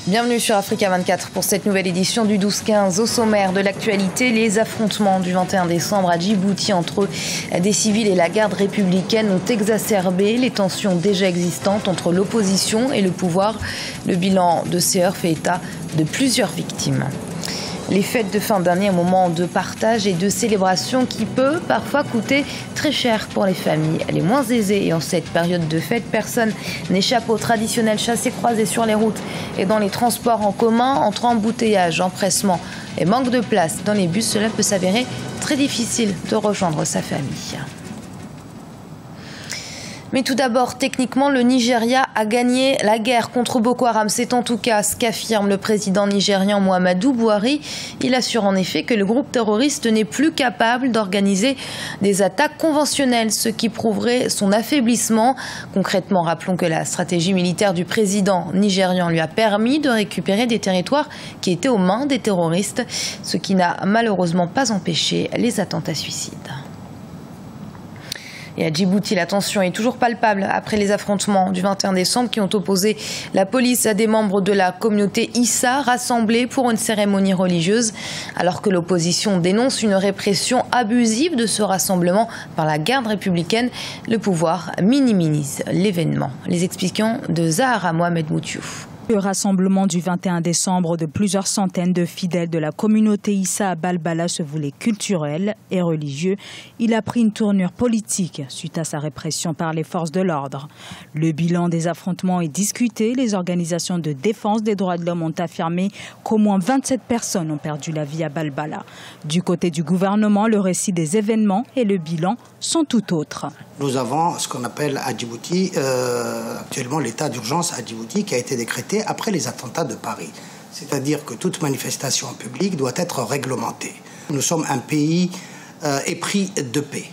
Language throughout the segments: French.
Bienvenue sur Africa 24 pour cette nouvelle édition du 12-15. Au sommaire de l'actualité, les affrontements du 21 décembre à Djibouti entre des civils et la garde républicaine ont exacerbé les tensions déjà existantes entre l'opposition et le pouvoir. Le bilan de ces heurts fait état de plusieurs victimes. Les fêtes de fin d'année, un moment de partage et de célébration qui peut parfois coûter très cher pour les familles les moins aisées. Et en cette période de fête, personne n'échappe au traditionnel chassé-croisé sur les routes et dans les transports en commun. Entre embouteillages, empressement et manque de place dans les bus, cela peut s'avérer très difficile de rejoindre sa famille. Mais tout d'abord, techniquement, le Nigeria a gagné la guerre contre Boko Haram. C'est en tout cas ce qu'affirme le président nigérian Muhammadu Buhari. Il assure en effet que le groupe terroriste n'est plus capable d'organiser des attaques conventionnelles, ce qui prouverait son affaiblissement. Concrètement, rappelons que la stratégie militaire du président nigérian lui a permis de récupérer des territoires qui étaient aux mains des terroristes, ce qui n'a malheureusement pas empêché les attentats suicides. Et à Djibouti, la tension est toujours palpable après les affrontements du 21 décembre qui ont opposé la police à des membres de la communauté Issa rassemblés pour une cérémonie religieuse. Alors que l'opposition dénonce une répression abusive de ce rassemblement par la garde républicaine, le pouvoir minimise l'événement. Les explications de Zahara Mohamed Moutiouf. Le rassemblement du 21 décembre de plusieurs centaines de fidèles de la communauté Issa à Balbala se voulait culturel et religieux. Il a pris une tournure politique suite à sa répression par les forces de l'ordre. Le bilan des affrontements est discuté. Les organisations de défense des droits de l'homme ont affirmé qu'au moins 27 personnes ont perdu la vie à Balbala. Du côté du gouvernement, le récit des événements et le bilan sont tout autres. Nous avons ce qu'on appelle à Djibouti, actuellement l'état d'urgence à Djibouti qui a été décrété après les attentats de Paris. C'est-à-dire que toute manifestation publique doit être réglementée. Nous sommes un pays épris de paix.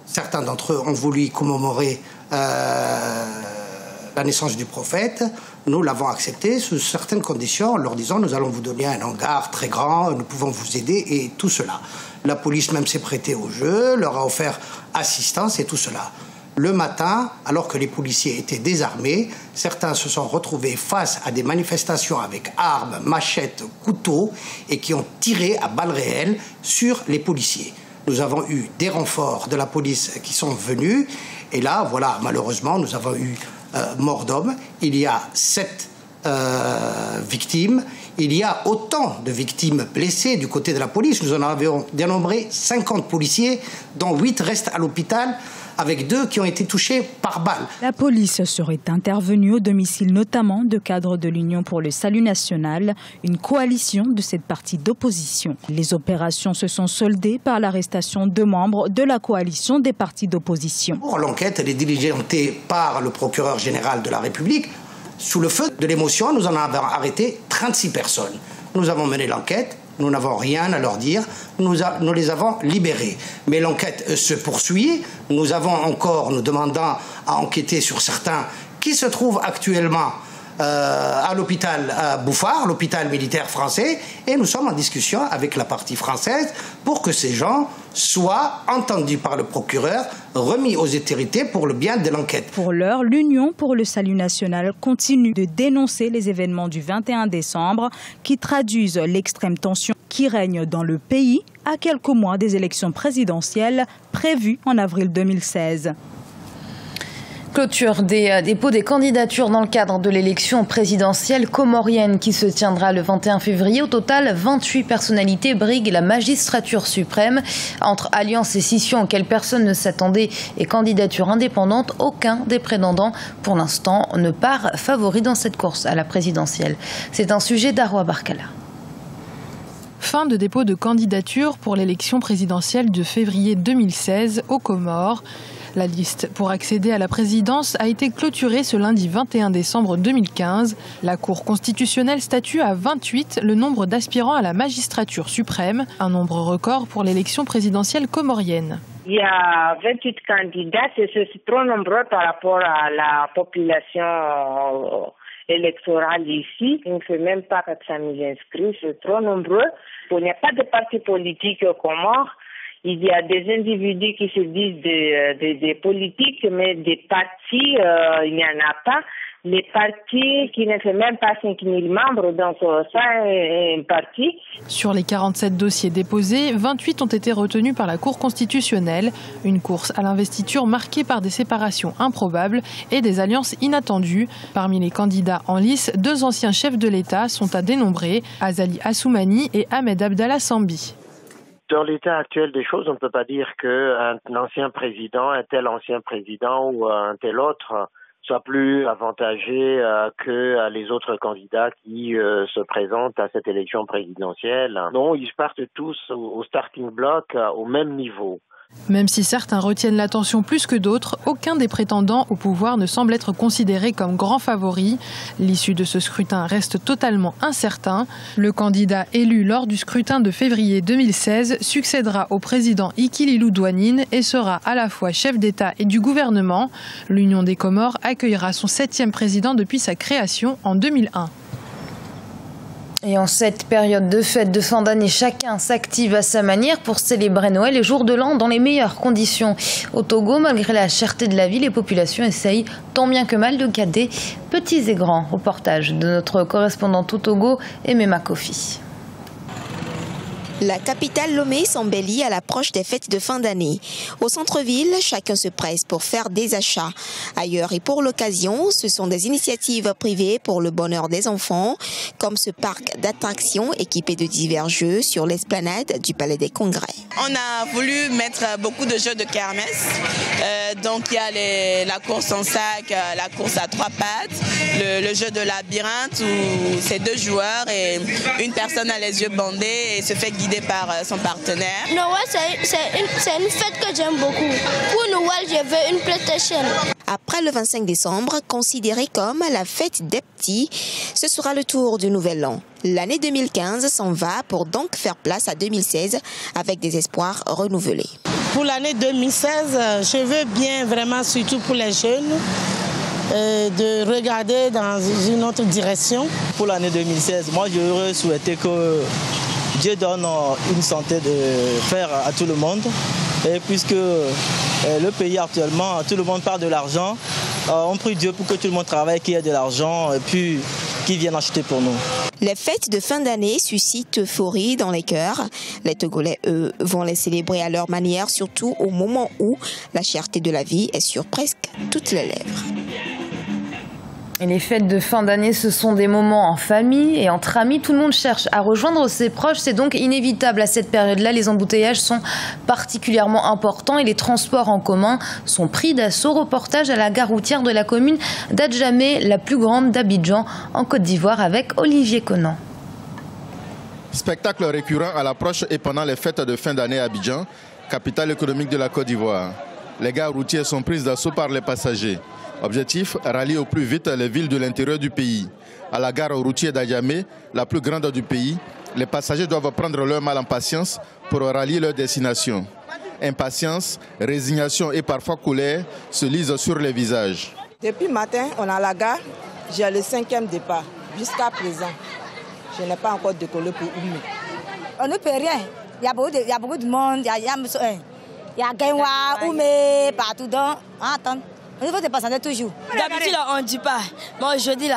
Certains d'entre eux ont voulu commémorer la naissance du prophète. Nous l'avons accepté sous certaines conditions en leur disant nous allons vous donner un hangar très grand, nous pouvons vous aider et tout cela. La police même s'est prêtée au jeu, leur a offert assistance et tout cela. Le matin, alors que les policiers étaient désarmés, certains se sont retrouvés face à des manifestations avec armes, machettes, couteaux et qui ont tiré à balles réelles sur les policiers. Nous avons eu des renforts de la police qui sont venus et là, voilà, malheureusement, nous avons eu mort d'homme. Il y a 7 victimes. Il y a autant de victimes blessées du côté de la police. Nous en avons dénombré 50 policiers, dont 8 restent à l'hôpital, avec 2 qui ont été touchés par balle. La police serait intervenue au domicile notamment de cadres de l'Union pour le Salut National, une coalition de cette partie d'opposition. Les opérations se sont soldées par l'arrestation de membres de la coalition des partis d'opposition. L'enquête est diligentée par le procureur général de la République. Sous le feu de l'émotion, nous en avons arrêté 36 personnes. Nous avons mené l'enquête, nous n'avons rien à leur dire, nous les avons libérés. Mais l'enquête se poursuit, nous demandons à enquêter sur certains qui se trouvent actuellement à l'hôpital Bouffard, l'hôpital militaire français, et nous sommes en discussion avec la partie française pour que ces gens soient entendus par le procureur, remis aux autorités pour le bien de l'enquête. Pour l'heure, l'Union pour le Salut National continue de dénoncer les événements du 21 décembre qui traduisent l'extrême tension qui règne dans le pays à quelques mois des élections présidentielles prévues en avril 2016. Clôture des dépôts des candidatures dans le cadre de l'élection présidentielle comorienne qui se tiendra le 21 février. Au total, 28 personnalités briguent la magistrature suprême. Entre alliance et scission auxquelles personne ne s'attendait et candidature indépendante, aucun des prétendants pour l'instant ne part favori dans cette course à la présidentielle. C'est un sujet d'Arwa Barkala. Fin de dépôt de candidature pour l'élection présidentielle de février 2016 aux Comores. La liste pour accéder à la présidence a été clôturée ce lundi 21 décembre 2015. La Cour constitutionnelle statue à 28 le nombre d'aspirants à la magistrature suprême, un nombre record pour l'élection présidentielle comorienne. Il y a 28 candidats et c'est trop nombreux par rapport à la population électorale ici. Il ne fait même pas 400 000 inscrits, c'est trop nombreux. Il n'y a pas de parti politique aux Comores. Il y a des individus qui se disent des politiques, mais des partis, il n'y en a pas. les partis qui ne fait même pas 5 000 membres, donc ça est un parti. Sur les 47 dossiers déposés, 28 ont été retenus par la Cour constitutionnelle. Une course à l'investiture marquée par des séparations improbables et des alliances inattendues. Parmi les candidats en lice, 2 anciens chefs de l'État sont à dénombrer, Azali Assoumani et Ahmed Abdallah Sambi. Dans l'état actuel des choses, on ne peut pas dire qu'un ancien président, un tel ancien président ou un tel autre soit plus avantagé que les autres candidats qui se présentent à cette élection présidentielle. Non, ils partent tous au starting block au même niveau. Même si certains retiennent l'attention plus que d'autres, aucun des prétendants au pouvoir ne semble être considéré comme grand favori. L'issue de ce scrutin reste totalement incertain. Le candidat élu lors du scrutin de février 2016 succédera au président Ikililou Douanine et sera à la fois chef d'État et du gouvernement. L'Union des Comores accueillera son 7e président depuis sa création en 2001. Et en cette période de fête de fin d'année, chacun s'active à sa manière pour célébrer Noël et jour de l'an dans les meilleures conditions. Au Togo, malgré la cherté de la vie, les populations essayent tant bien que mal de garder petits et grands. Reportage de notre correspondante au Togo, Emema Kofi. La capitale Lomé s'embellit à l'approche des fêtes de fin d'année. Au centre-ville, chacun se presse pour faire des achats. Ailleurs et pour l'occasion, ce sont des initiatives privées pour le bonheur des enfants, comme ce parc d'attractions équipé de divers jeux sur l'esplanade du Palais des Congrès. On a voulu mettre beaucoup de jeux de kermesse. Donc il y a la course en sac, la course à 3 pattes, le jeu de labyrinthe où c'est 2 joueurs et une personne a les yeux bandés et se fait guider par son partenaire. Noël, c'est une fête que j'aime beaucoup. Pour Noël, je veux une PlayStation. Après le 25 décembre, considéré comme la fête des petits, ce sera le tour du Nouvel An. L'année 2015 s'en va pour donc faire place à 2016 avec des espoirs renouvelés. Pour l'année 2016, je veux bien vraiment, surtout pour les jeunes, de regarder dans une autre direction. Pour l'année 2016, moi j'aurais souhaité que Dieu donne une santé de fer à tout le monde. Et puisque le pays actuellement, tout le monde parle de l'argent, on prie Dieu pour que tout le monde travaille, qu'il y ait de l'argent et puis qu'ils viennent acheter pour nous. Les fêtes de fin d'année suscitent euphorie dans les cœurs. Les Togolais, eux, vont les célébrer à leur manière, surtout au moment où la cherté de la vie est sur presque toutes les lèvres. Et les fêtes de fin d'année, ce sont des moments en famille et entre amis. Tout le monde cherche à rejoindre ses proches. C'est donc inévitable à cette période-là. Les embouteillages sont particulièrement importants et les transports en commun sont pris d'assaut. Reportage à la gare routière de la commune d'Adjamé, la plus grande d'Abidjan, en Côte d'Ivoire, avec Olivier Conan. Spectacle récurrent à l'approche et pendant les fêtes de fin d'année à Abidjan, capitale économique de la Côte d'Ivoire. Les gares routières sont prises d'assaut par les passagers. Objectif, rallier au plus vite les villes de l'intérieur du pays. À la gare routière d'Adjamé, la plus grande du pays, les passagers doivent prendre leur mal en patience pour rallier leur destination. Impatience, résignation et parfois colère se lisent sur les visages. Depuis matin, on est à la gare, j'ai le 5e départ. Jusqu'à présent, je n'ai pas encore décollé pour Oumé. On ne peut rien. Il y a beaucoup de monde, il y a Gaïwa, Oumé, partout. Donc, on attend. Il faut te patienter toujours. D'habitude, on ne dit pas. Mais aujourd'hui, là,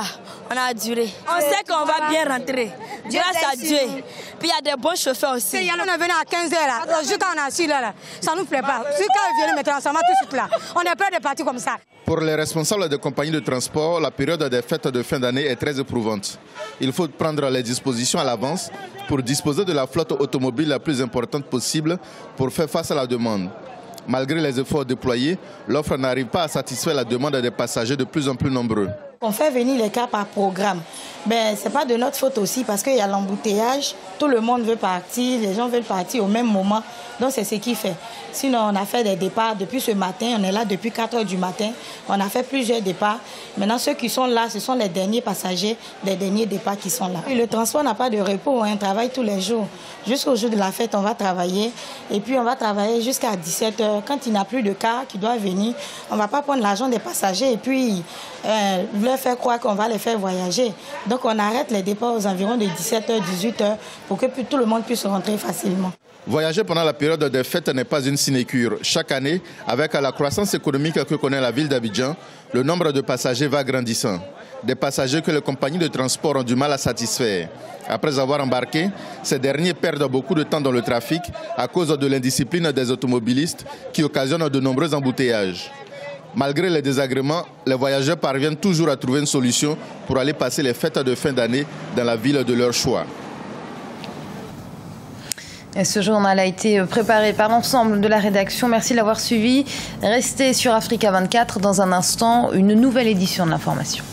on a duré. On sait qu'on va bien rentrer. Grâce à Dieu. Puis il y a des bons chauffeurs aussi. On est venu à 15h là. Juste quand on a su là, ça ne nous plaît pas. Si quand ils viennent maintenant, ça va tout de suite là. On est peur de partir comme ça. Pour les responsables des compagnies de transport, la période des fêtes de fin d'année est très éprouvante. Il faut prendre les dispositions à l'avance pour disposer de la flotte automobile la plus importante possible pour faire face à la demande. Malgré les efforts déployés, l'offre n'arrive pas à satisfaire la demande des passagers de plus en plus nombreux. On fait venir les cars par programme. Mais ce n'est pas de notre faute aussi parce qu'il y a l'embouteillage. Tout le monde veut partir, les gens veulent partir au même moment. Donc c'est ce qui fait. Sinon, on a fait des départs depuis ce matin. On est là depuis 4 h du matin. On a fait plusieurs départs. Maintenant, ceux qui sont là, ce sont les derniers passagers, les derniers départs qui sont là. Et le transport n'a pas de repos. On travaille tous les jours. Jusqu'au jour de la fête, on va travailler. Et puis, on va travailler jusqu'à 17 h. Quand il n'y a plus de cars qui doivent venir, on ne va pas prendre l'argent des passagers et puis leur faire croire qu'on va les faire voyager. Donc, on arrête les départs aux environs de 17 h, 18 h pour que tout le monde puisse rentrer facilement. Voyager pendant la période des fêtes n'est pas une sinécure. Chaque année, avec la croissance économique que connaît la ville d'Abidjan, le nombre de passagers va grandissant. des passagers que les compagnies de transport ont du mal à satisfaire. Après avoir embarqué, ces derniers perdent beaucoup de temps dans le trafic à cause de l'indiscipline des automobilistes qui occasionne de nombreux embouteillages. Malgré les désagréments, les voyageurs parviennent toujours à trouver une solution pour aller passer les fêtes de fin d'année dans la ville de leur choix. Et ce journal a été préparé par l'ensemble de la rédaction. Merci de l'avoir suivi. Restez sur Africa 24. Dans un instant, une nouvelle édition de l'information.